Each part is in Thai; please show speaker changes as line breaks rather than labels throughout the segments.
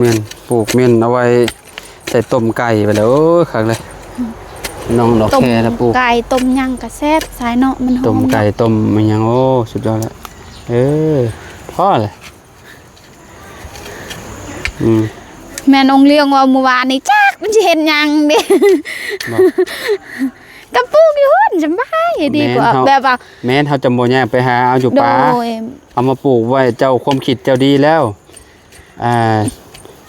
เมียนปลูกเมียนเอาไว้ใส่ต้มไก่ไปแล้วครั้งเลยน้องดอกแคแล้วปลูก
ไก่ต้มยังกระแซบสายเนาะมันหอม
ต้มไก่ต้มมันยังโอ้สุดยอดแล้วพ่อเลย
แม่นงเลี้ยงว่าเมื่อวานนี้จักมันจะเห็นยังเด้กระปุกอยู่หุ่นจำบ้าดีกว่าแบบว่า
แม่นเขาจำโบเนี่ยไปหาเอาอยู่ป่าเอามาปลูกไว้เจ้าความคิดเจ้าดีแล้ว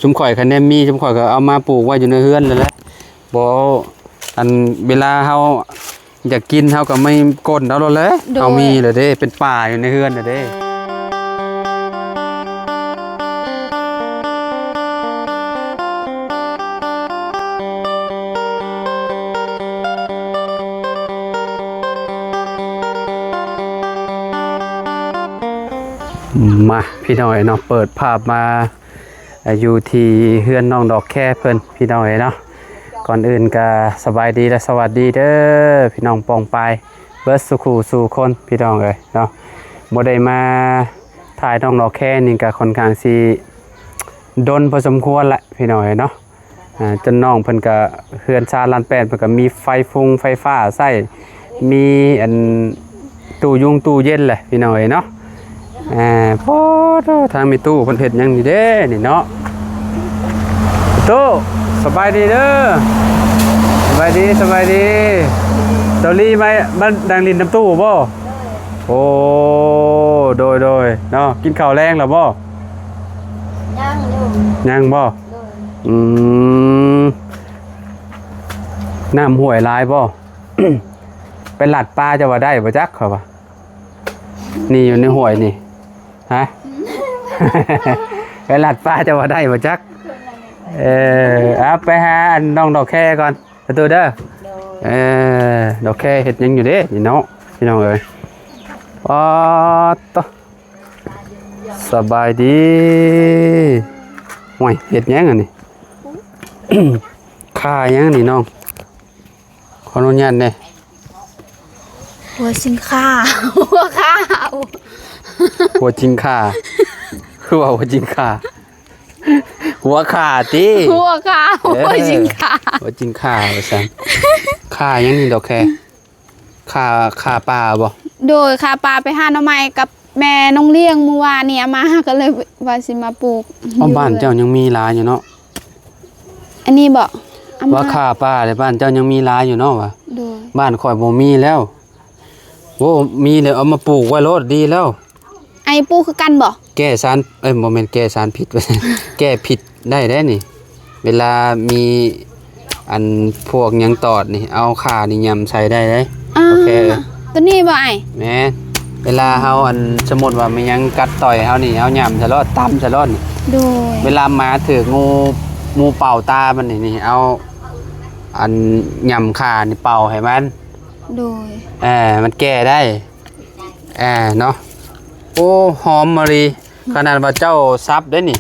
ชุมข่อยคะแนนมีชุมข่อยก็เอามาปลูกไว้อยู่ในเฮือนเลยแหละบ่อันเวลาเฮาอยากกินเฮาก็ไม่ก้นเอาเลยเฮามีเลยเด้เป็นป่าอยู่ในเฮือนน่ะเด้มาพี่น้อยเนาะเปิดภาพมาอยู่ที่เฮือนน้องดอกแค่เพิ่นพี่น้อยเนาะก่อนอื่นก็สบายดีและสวัสดีเด้อพี่น้องปองปายเบิร์ดสุขสู่คนพี่น้องเอ้ยเนาะบ่ได้มาถ่ายน้องดอกแค่นี่ก็ค่อนข้างสิดนพอสมควรแหละพี่น้อยเนาะจนน้องเพิ่นก็เฮือนชาลานแปดเพิ่นก็มีไฟฟุงไฟฟ้าใช้มีอันตู้ยุงตู้เย็นแหละพี่น้อยเนาะพอทางมีตู้คนเห็ดยังนี่เด้นี่เนาะตู้สบายดีเด้อสบายดีเตาลี่ไหมบ้านดังลินน้ำตู้บ่โอ้โดยเนาะกินข้าวแรงหรอบ่ยังบ่น้ำห่วยลายบ่ เป็นหลัดปลาจะว่าได้บ่จักเขาปะนี่อยู่ในห่วยนี่ฮะ ไปหลัดป้าจะว่าได้บ่จักเอาไปหาน้องดอกแค่ก่อนประตูเด้อดอกแค่เห็ดยังอยู่เด้นี่เนาะพี่น้องเอ้ยป๊อดต่อสบายดีห่วยเห็ดยังอันนี้ ข่ายังนี่น้องขออนุญาตเนี่ย
หัวจิงข่าหัวข้าว
หัวจิงข่าคือว่าหัวจิงข่าหัวข่าตี
หัวข้าวหัวจิงข่า
หัวจิงข่าว่าซั่นข่ายังนี่ดอกแค่ข่าปลาบ่
โดยข่าปลาไปหาหน่อไม้กับแม่น้องเลี้ยงเมื่อวานนี่มาก็เลยว่าสิมาปลูก
บ้านเจ้ายังมีหลายอยู่เนาะ
อันนี้บ่
ว่าข่าปลาในบ้านเจ้ายังมีหลายอยู่เนาะวะบ้านข่อยบ่มีแล้วโอ้มีเลยเอามาปลูกไว้รถดีแล้ว
ไอ้ปลูกคือกันบ่
แก้สารโมเมนต์แก้สารพิษ แก้พิษได้นี่เวลามีอันพวกยังตอดนี่เอาข่านี่ยำใส่ได้โอเค
ตัวนี้บ่ไอ้
แม่เวลาเฮาอันสมมุติว่ามันยังกัดต่อยเฮานี่เอายำใส่รถตำใส่รถนี่
โดย
เวลามาถืองูเป่าตามันนี่เอาอันยำข่านี่เป่าให้มัน
โดย
มันแก้ได้เนาะโอ้หอมมะลิขนาดว่าเจ้าซับได้นี่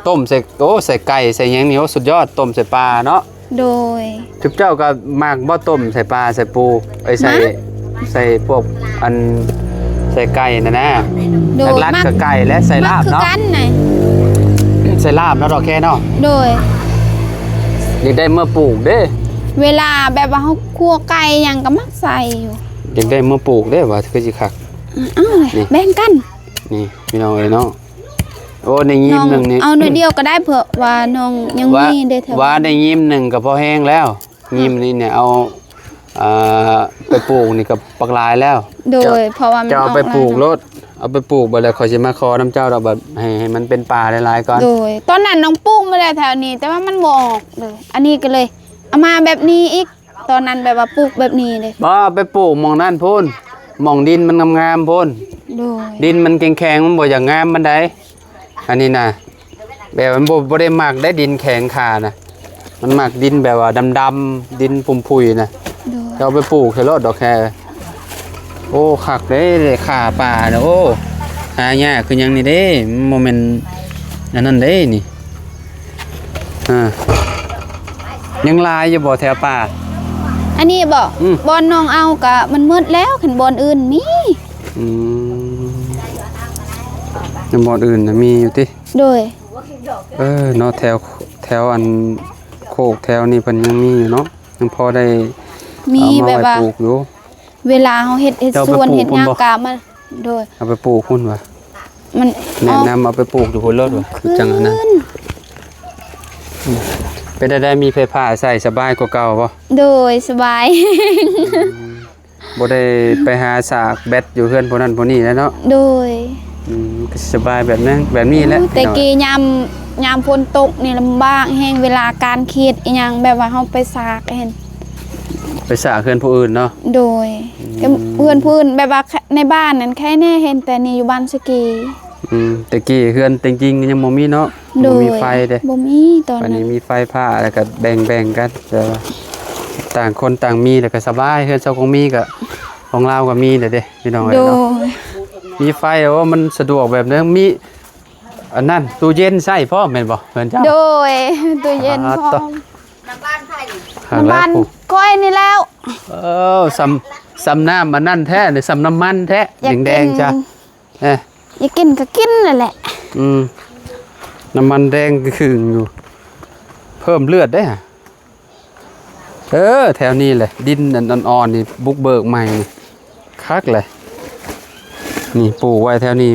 ต้มใส่ใส่ไก่ใส่ยังนี่โอ้สุดยอดต้มใส่ปลาเนาะ
โดย
ทุกเจ้าก็มากบ่ต้มใส่ปลาใส่ปูใส่พวกอันใส่ไก่นะลัดกับไก่และใส่ลาบเนาะใส่ลาบเนาะดอกแค่เนาะ
โดย
อยากได้เมื่อปลูกเด้
เวลาแบบว่าเขาคั่วไก่ยังก็มักใส่อยู่
อยากได้เมื่อปลูกเด้ว่าคือสิคัก
แบ่งกัน
นี่พี่น้องเอ้ยเนาะโอ้ในยิ้มหนึ่งนี่
เอาหน่อยเดียวก็ได้เผื่อว่าน้องยังมีเด้อ
ว่าในยิ้มหนึ่งก็พอแห้งแล้วยิ้มนี่เนี่ยเอาไปปลูกนี่ก็ปักลายแล้ว
โดยเพราะว่ามัน
จะเอาไปปลูกรถเอาไปปลูกบ่แล้วขอสิมาขอน้ำเจ้าดอกแบบให้มันเป็นป่าหลายๆก่อน
โดยตอนนั้นน้องปลูกมาแล้วแถวนี้แต่ว่ามันบ่ออกเลยอันนี้ก็เลยเอามาแบบนี้อีกตอนนั้นแบบว่าปลูกแบบนี้เลย
บ่ไปปลูกมองนั่นพูนมองดินมันงามๆพูนดินมันแข็งๆมันบ่อย่างงามมันได้อันนี้นะแบบมันบ่ได้หมักได้ดินแข็งขานะมันหมักดินแบบว่าดำๆดินปุ่มพุยนะเอาไปปลูกใส่รถดอกแคโอ้คักเด้ข่าป่าเด้อโอ้หายากคือยังนี่เด้โมเมนต์นั่นเด้นี่ยังลายอยู่บ่แถวป่า
อันนี้บ่บอลน้องเอากะมันมืดแล้วขันบอลอื่นมี
บอลอื่นมีอยู่ติ
โดย
เนาะแถวอันโคกแถวนี้เพิ่นยังมีอยู่เนาะยังพอได้
มี
เอามา
แบบ
ไว้
ว่า
ปลูกอยู่
เวลาเฮาเฮ็ด
เจ้าไป
สวน
ปลูก
เฮ็ดหยัง
พุ่นบ่
กะมาโดย
เอาไปปลูกพุ่นว่ะ
มัน
แนะนำเอาไปปลูกอยู่พุ่นรถว่ะคือจังอันนั้นเป็นได้มีไฟฟ้าใส่สบายกว่าเก่าบ่
โดยสบาย
บ่ได้ไปหาสากแบตอยู่เฮือนพวกนั้นพวกนี้แล้วเนาะ
โดย
ก็สบายแบบนั้นแบบนี้แหละ
แต่กี้ยามฝนตกนี่ลำบากแฮงเวลาการเฮ็ดอีหยังแบบว่าเฮาไปสากเห็น
ไปสากเฮือนผู้อื่นเนาะ
โดยแต่เพื่อนพื้นแบบว่าในบ้านนั้นแค่แน่เห็นแต่นี่อยู่บ้านสกี
แต่กี้เฮือนจริงๆยังบ่มีเนาะ
โด
บ่
ย
มีไฟเด้
บ่มีตอน
วัน
นั้
นี้
น
มีไฟผ้าแล้วก็แบ่งกันแต่ว่าต่างคนต่างมีแล้วก็สบายเฮือนเจ้าของมีก็ของเราก็มีเด้พี่น้อง
โด
เนาะ
ย
มีไฟว่ามันสะดวกแบบนึงมีอันนั้นตู้เย็นใช้พร้อมแม่นบ่เพิ่นเจ้า
โดยตู้เย็นพร้อ
ต่อ
ม
ข้าง
น้ำ
แร
บ้าก น
ผู้
ก้อยนี่แล้ว
สำน้ำมันนั่นแท้หรือสำน้ำมันแท้
อยาก
แด
กิ
งๆจ้ะเอ๊ะ
อยากกินก็กินนั่นแหละ
น้ำมันแดงคืออยู่ เพิ่มเลือดได้ฮะแถวนี้แหละดินอ่อนๆนี่บุกเบิกใหม่นี่คักเลยนี่ปลูกไว้แถวนี้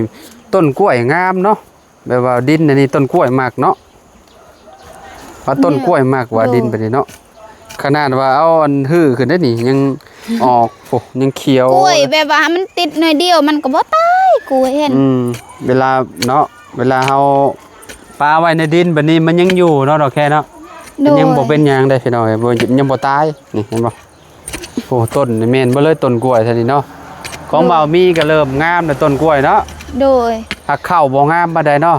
ต้นกล้วยงามเนาะแบบว่าดินอันนี้ต้นกล้วยมากเนาะว่าต้นกล้วยมากกว่าดินไปนี่เนาะขนาดว่าเอาอันหื้อขึ้นได้นี่ยังออกโอ้ยังเขียว
กล้วยแบบว่ามันติดหน่อยเดียวมันก็บ่ตายกล้วยเห็น
เวลาเนาะเวลาเฮาปลาไว้ในดินแบบนี้มันยังอยู่เนาะดอกแค่เนาะ
โด
มัน
ย
ยังบ่เป็นหยังได้พี่น้องบ่ยังบ่ตายนี่เห็นบ่โอ้ต้นนี่แม่นบ่เลยต้นกล้วยซั่นนี่เนาะของเบามีก็เริ่มงามแล้วต้นกล้วยเนาะ
โดย
หักเข้าบ่งามปานใดเนาะ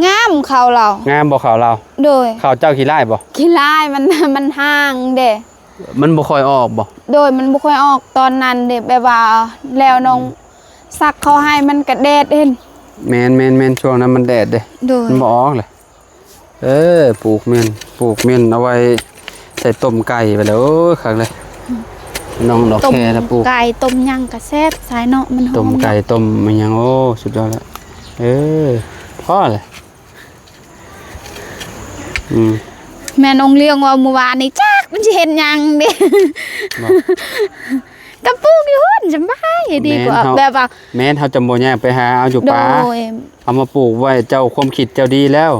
งามเขาเรา
งามบ่เข้าเรา
โดย
เข้าเจ้าขี้ร้ายบ่
ขี้ลายมัน มันห่างเด้
มันบ่ค่อยออกบ่
โดยมันบ่ค่อยออกตอนนั้นเด้แบบว่าแล้วน้องซักเขาให้มันกระเด็ดเห็น
แม่นช่วงนั้นมันแดดเด้
โดย
มันบ่ออกเลยปลูกเม่นเอาไว้ใส่ต้มไก่ไปแล้วโอ้ยคักเลยน้องดอก
ต้ม
แค่นะปลูก
ไก่ต้มหยังกะแซ่บสายเนาะมันหอม
ต้มไก่ต้มมันยังโอ้สุดยอดแล้วพ่อเลย
แม่น้องเลี้ยงว่าเมื่อวานนี้จักมันสิเห็นหยังเด้
บอก
กระปุกอยู่หุ่นสบายดีกว่า
แม่นเฮา
แบบว่า
แม่นเฮาจำบ่แยกไปหาเอาอยู่
โด
ป่าย เอามาปลูกไว้เจ้าความคิดเจ้าดีแล้ว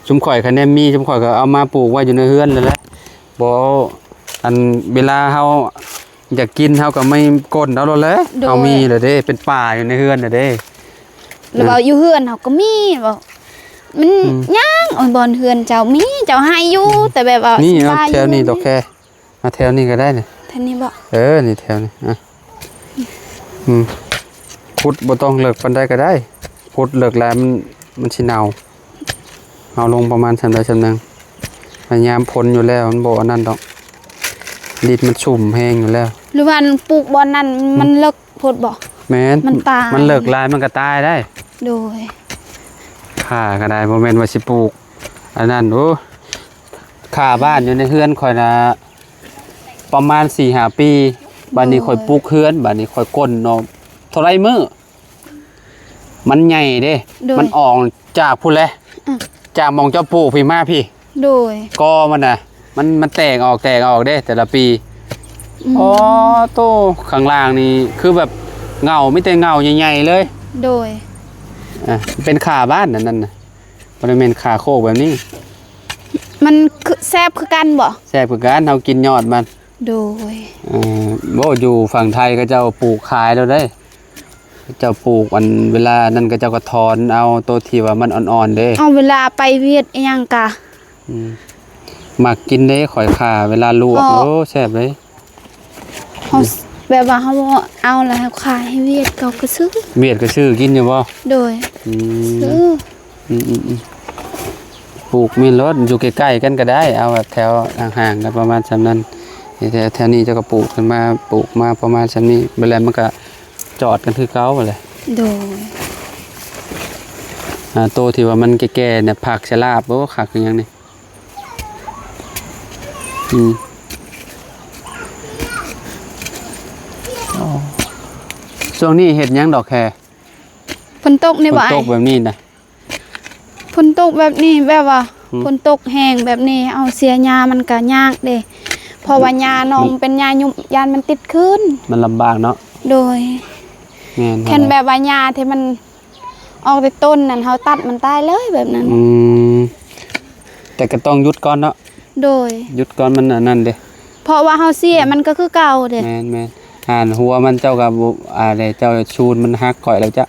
ชุมข่อยคะแนนมีชุมข่อยก็เอามาปลูกไว้อยู่ในเฮือนนั่นแหละบ่อันเวลาเฮาอยากกินเฮาก็ไม่ก้นเอาแล้วแหละเฮามีแล้วเด้เป็นป่าอยู่ในเฮือนน่ะเด้
แล้วว่าอยู่เฮือนเฮาก็มีบ่มันย่างโอ้ยบอนเฮือนเจ้ามีเจ้าให้อยู่แต่แบบว่า
นี่
ส
เอา
บาย
แถวนี้ดอกแค่มาแถวนี้ก็ได้เนี่ย
ท่านนี้บ่
นี่แถวนี้ขุดบ่ต้องเลิกปานใดก็ได้ขุดเลิกแล้วมันสิเน่าเอาลงประมาณชั้นใดชั้นหนึ่งพยายามพ้นอยู่แล้วมันบ่อันนั้นดอกดินมันชุ่มแห้งอยู่แล้ว
หรือว่าปลูกบอนนั้นมันเลิกโพดบ่
แม่น
มันตาย
มันเลิกลายมันก็ตายได้
โดย
ข่าก็ได้บ่แม่นว่าสิปลูกอันนั้นโอ้ข่าบ้านอยู่ในเฮือนข่อยนะประมาณ 4-5 ปีบัดนี้ข่อยปลูกเฮือนบัดนี้ข่อยก้นเนาะเท่าไรมื้อมันใหญ่เด้
โดย
มันออกจากพุ่นแหละจากหมองเจ้าปลูกพี่มาพี่
โดย
กอมันน่ะมันแตกออกเด้แต่ละปีอ๋อโตข้างล่างนี่คือแบบเงาไม่แต่เงาใหญ่ๆเลย
โดย
เป็นขาบ้านนั่นน่ะบริเวณขาโคกแบบนี้
มันคือแซ่บคือกันบ่
แซ่บคือการเฮากินยอดมัน
โดย
บ่อยู่ฝั่งไทยก็เจ้าปลูกขายแล้วได้เจ้าปลูกอันเวลานั้นก็เจ้าก็ถอนเอาตัวที่ว่ามันอ่อนๆเด้
เอาเวลาไปเวียดอิหยังกะ
มักกินเด้ข่อยขาเวลาลวก
อ๋อ
โอ้แซ่บเลย
เฮาแบบว่าเฮาเอาแล้วขายให้เวียดเขาก็ซื้อ
เวียดก็ซื้อกินอยู่บ่
โดย
อืม
ซื้อ
ปลูกมีรถอยู่ใกล้ๆกันก็ได้เอาแบบแถวห่างๆกันประมาณชั้นนั้นแถวนี้เจะก็ปลูกกันมาปลูกมาประมาณชั้นนี้เวลามันก็จอดกันคือเก่าไปเลย
โดย
โตที่ว่ามันแก่ๆเนี่ยผักชะลาบโอ้ขักคือหยังนี่ช่วงนี้เห็ดหยังดอกแค
ฝนตกนี่
ฝน
บ่
ตกแบบนี้นะ
ฝนตกแบบนี้แบบว่าฝนตกแห้งแบบนี้เอาเสียยามันก็ยากเด้เพราะว่ายาน้องเป็นยายุบยานมันติดขึ้น
มันลำบากเนาะ
โดย
แม่น
แค่แบบว่ายาที่มันออกแต่ต้นนั่นเฮาตัดมันตายเลยแบบนั้น
แต่ก็ต้องหยุดก่อนเนาะ
โดย
หยุดก่อนมันอันนั้นเด้
เพราะว่าเฮาเสียมันก็คือเก่าเด้
แม่นๆหัวมันเจ้ากับอะไรเจ้าชูนมันหักก่อยแล้วจ้ะ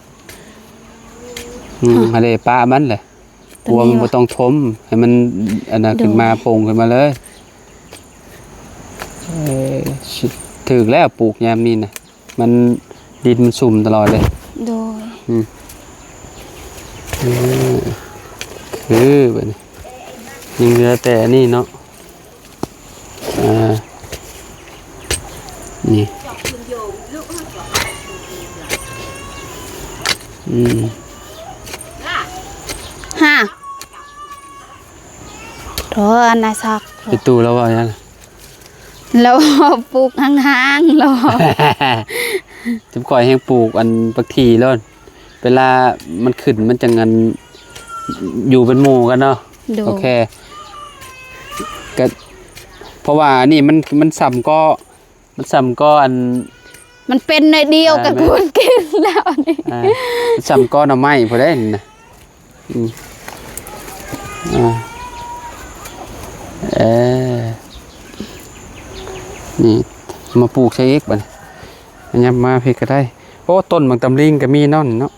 อะไรป้ามันแหละหัวมันบ่ต้องทมให้มันอันน่ะขึ้นมาโป่งขึ้นมาเลยถึกแล้วปลูกยามนี้นะมันดินมันสุ่มตลอดเลย
โดย
คือแบบนี้ยังเหลือแต่นี่เนาะนี่
ฮะโธ่อันน่ะซัก
ไปตู้แล้วว่าอย่างนั้น
แล้วปลูกห่างๆแล้ว
จำก่อยให้ปลูกอันปักทีแล้วเวลามันขึ้นมันจะงันอยู่เป็นหมู่กันเนาะโอเคก็เพราะว่านี่มันซ้ำก็อัน
มันเป็นในเดียวกับคนกินแล้วนี่
ซ้ำก็หน่อไม้พอได้นะนี่มาปลูกใช้เอกบัดนี้มาพี่ก็ได้โอ้ต้นบางตำลิงก็มีเนาะ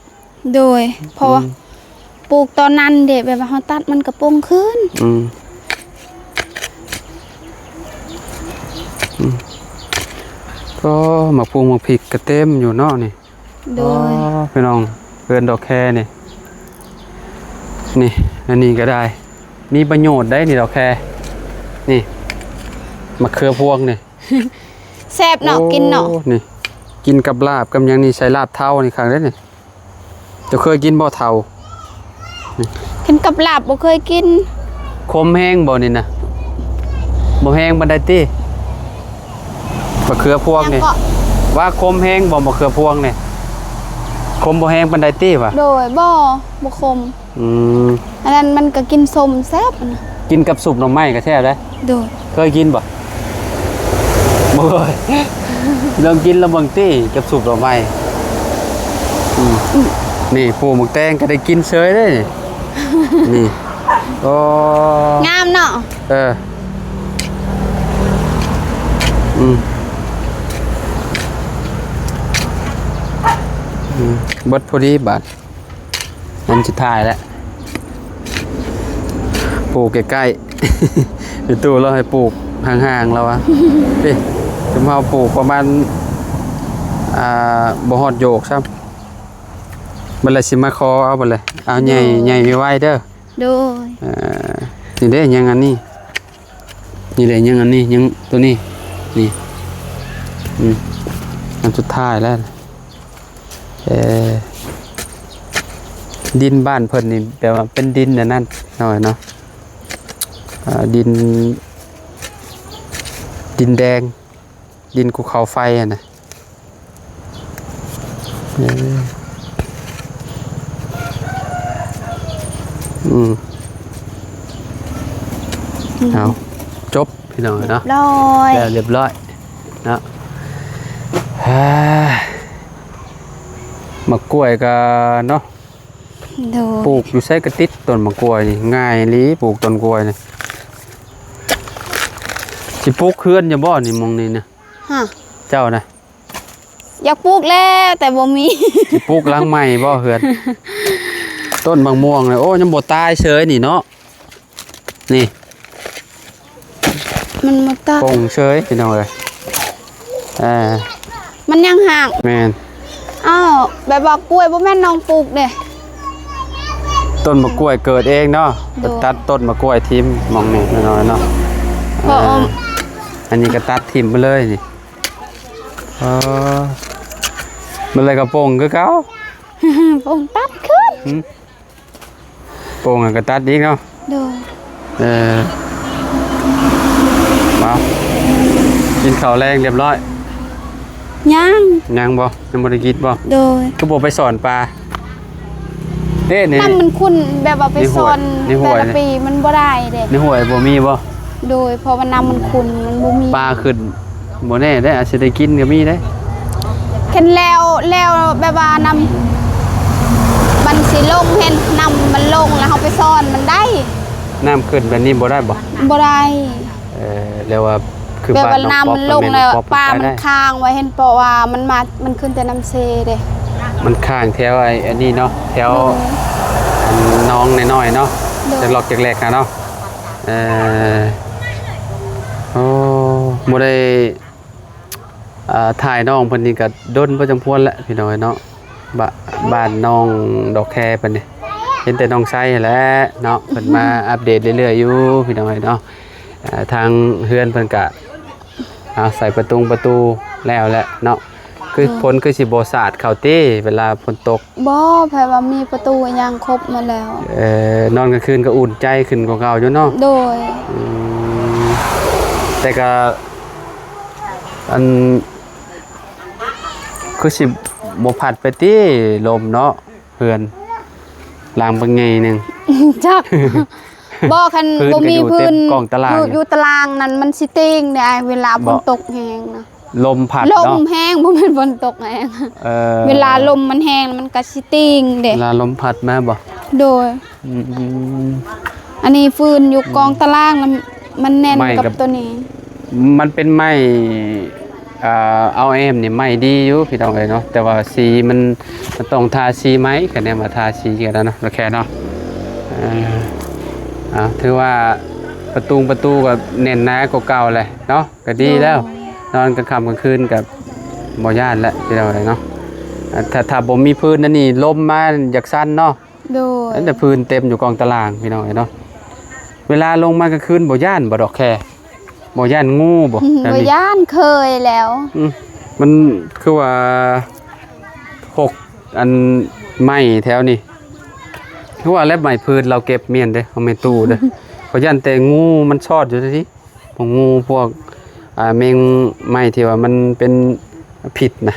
โดยเพราะว่าปลูกตอนนั้นเด็กแบบว่าเขาตัดมันกระโปรงขึ้น
ก็มาปลูกมาพริกกระเต็มอยู่เนาะนี่
โดย
พี่น้องเกินดอกแค่นี่อันนี้ก็ได้มีประโยชน์ได้นี่ดอกแค่นี่มะเขือพวงนี่
แซ่บเนาะกินเนาะ
นี่กินกับลาบกับยังนี่ใช้ลาบเท่านี่ครั้งได้นี่จะเคยกินบ่เท่า
กินกับลาบบ่เคยกิน
คมแห้งบ่นี่นะบ่แห้งบันไดตี้มะเขือพวงนี่ว่าคมแห้งบ่มะเขือพวงนี่คมบ่แห้งบันไดตี้ป่ะ
โดยบ่คมอันนั้นมันก็กินส้มแซ่บนะ
กินกับสุปหน่อไม้ก็แซ่บได้
โดย
เคยกินบ่บ่เคยลองกินแล้วบางตี้กับสุปหน่อไม้นี่ปูหมึกแตงก็ได้กินเฉยได้นี่โอ้
งามเนาะ
บดพอดีบาทมันสุดท้ายแล้วปลูกใกล้ๆในตู้เราให้ปลูกห่างๆแล้ววะพี่จะมาปลูกประมาณบ่ฮอดโยกซ้ำบัดเลยสิมาคอเอาบัดเลยเอาใหญ่ไว้เด้อ
โดย
นี่เด้ยังอันนี้นี่เลยยังอันนี้ยังตัวนี้นี่อันสุดท้ายแล้วดินบ้านเพิ่นนี่แปลว่าเป็นดินนั่นหน่อยเนาะดินแดงดินภูเขาไฟอ่ะนะเอาจบพี่น้องเนาะเรียบร้อยเนาะมะกล้วยก็เนาะปลูกอยู่ใส่กระติดต้นมะกล้วยนี่ง่ายลีปลูกต้นกล้วยนี่สิปลูกเคลื่อนอย่าบ่นี่มองนี่นะเจ้านะ
อยากปลูกแล้วแต่บ่มี
สิปลูกล้างใหม่บ่เฮือนต้นบางม่วงเลยโอ้ยังบ่ตายเฉยนี่เนาะนี่
มันบ่ตาย
ปงเฉยพี่น้องเอ้ย
มันยังห่าง
แม่น
แบบว่ากล้วยบ่แม่นน้องปลูกเด้
ต้นมะกล้วยเกิดเองเนาะตัดต้นมะกล้วยทิ่มมองนี่น้อยๆเนาะอันนี้ก็ตัดทิ่มไปเลยนี่มันเลยกระโปรงคือเก่า
โป่งตัดขึ้น
โป่งก็ตัดอีกเนาะมากินข้าวแรงเรียบร้อย
ยัง
บ่ยังบ่ได้กินบ่
โดย
ก็บ่ไปสอนปลาไป เด้นี่
น้ำมันขุ่นแบบว่าไปซ่อน
ในห้วย
แต่ละปีมันบ่ได้เด้
ในห้วยบ่มีบ่
โดยเพราะว่าน้ำมันขุ่นมันบ่มี
ปลาขึ้นบ่แน่ได้อาจสิได้กินก็มีได้
เห็นแล้วแบบว่าน้ำมันสิลงเห็นน้ำมันลงแล้วเฮาไปซ่อนมันได้
น้ำขึ้นแบบนี้บ่ได้บ่
บ่ได้
เรียกว่าคือ
แบบ
บ้าน
ว่า
น้อง
น้ำ
ป๊อ
มัน
ป
ลงแล้ว
ป๊อป
ปลามัน
ได้
ค้างไว้เห็นเพราะว่ามันขึ้นแต่น้ำเซเด้
มันข้างแถวไอ้อันนี้เนาะแถวน้องน้อยๆเนาะจะหลอกจากแรกนะเนาะโอ้บ่ได้ถ่ายน้องเพิ่นนี่ก็ดนบ่จำพวนแหละพี่น้อยเนาะบ้านน้องดอกแคเพิ่นนี่เห็นแต่น้องไส้แหละเนาะเพิ่นมาอัปเดตเรื่อยๆอยู่พี่น้อยเนาะทางเฮือนเพิ่นก็ใส่ประตูแล้วแหละเนาะคือฝนคือสิบ่สาดเข้าเต้เวลาฝนตก
บ่แปลว่ามีประตูยังครบมาแล้ว
นอนกลางคืนก็อุ่นใจขึ้นกว่าเก่าอยู่เนาะ
โดย
แต่ก็อันคือสิบ่พัดไปติลมเนาะเพื่อนลางบางไงหนึง
จัก บ่คัน
พื้น
บ่มี
ก็อยู่
พื้น
เต็มกองตาราง
อยู่ตารางนั้นมันสิเต็งได้เวลาฝนตกแห้งนะ
ลมพัด
ล
เนาะ
มแห้งบ่แม่นฝนตกแห้งเวลาลมมันแห้งมันก็สิเต็งเด้
เวลาลมพัดมาบ่
โดย
อืม
อันนี้ฟืนอยู่กองตารางแล้วมันแน่น
ไม่
กับ
กับ
ตัวนี้
มันเป็นไม้เอาแอมนี่ไม้ดีอยู่พี่น้องเอ้ยเนาะแต่ว่าสีมันต้องทาสีไหมก็แน่มาทาสีกันแล้วเนาะโอเคเนาะถือว่าประตูก็แน่นหนากว่าเก่าเลยเนาะก็ดีแล้วนอนกลางค่ำกลางคืนกับบ่ย่านแล้วพี่น้องเอ้ยเนาะถ้าบ่มีพื้นนั่นนี่ลมมาอยากสั่นเนาะ
โดย
แต่พื้นเต็มอยู่กองตารางพี่น้องเอ้ยเนาะเวลาลงมากลางคืนบ่ย่านบ่ดอกแค่บ่ย่านงูบ่แบบ
บ่
นี้
ย่านเคยแล้ว
มันคือว่าอันไม้แถวนี้คือว่าแล้วไม้พื้นเราเก็บเมียนเด้เอาไม้ตู้เด้ เพราะยันแต่งูมันชอดอยู่ที่พวกงูพวกแมงไม้ที่ว่ามันเป็นผิดนะ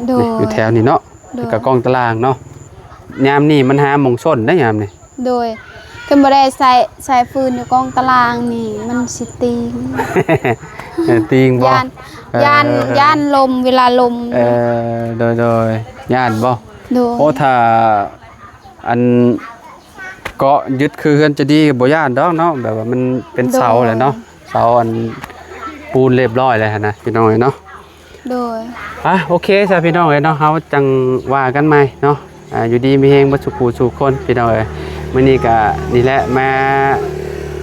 โดย
อยู่แถวนี้เนาะ
โดย
กับกองตารางเนาะยามนี่มันหาหมองส้นได้ยามนี่
โดยคือบ่ได้ใส่ฟืนอยู่กองตารางนี่มันสิติง
ตีงบ่
ย่านลมเวลาลม
โดยย่านบ่
โดย
โอ้ถ้าอันเกาะยึดคือเฮือนจะดีบ่ย่านดอกเนาะแบบว่ามันเป็นเสาแหละเนาะเสาอันปูนเรียบร้อยเลยหั่นนะพี่น้องเอ้ยเนาะ
โดย
โอเคจ้ะพี่น้องเอ้ยเนาะเฮาจังว่ากันใหม่เนาะอยู่ดีมีเฮงบ่สุขผู้สุขคนพี่น้องเอ้ยมื้อนี้ก็นี่แหละมา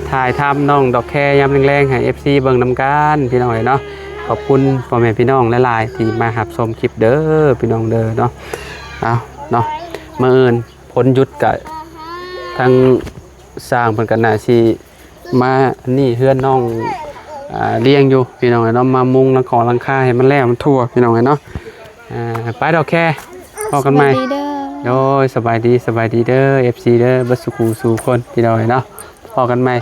ถ่ายทำน้องดอกแคยามแรงๆให้ FC เบิ่งนำกันพี่น้องเอ้ยเนาะขอบคุณพ่อแม่พี่น้องหลายๆที่มารับชมคลิปเด้อพี่น้องเด้อเนาะเอาเนาะมื้ออื่นพ้นหยุดก็ทางสร้างเพิ่นก็น่าสิมานี่เฮือนน้องเลี้ยงอยู่พี่น้องเนาะมามุงหลังของหลังคาให้มันแล้วมันทั่วพี่น้องเนาะไปดอกแค่พอกันใหม่
สวัสดีเด้อ
โดยสบายดีเด้อ FC เด้อบัสสุขูสู่คนพี่น้องเนาะพอกันใหม่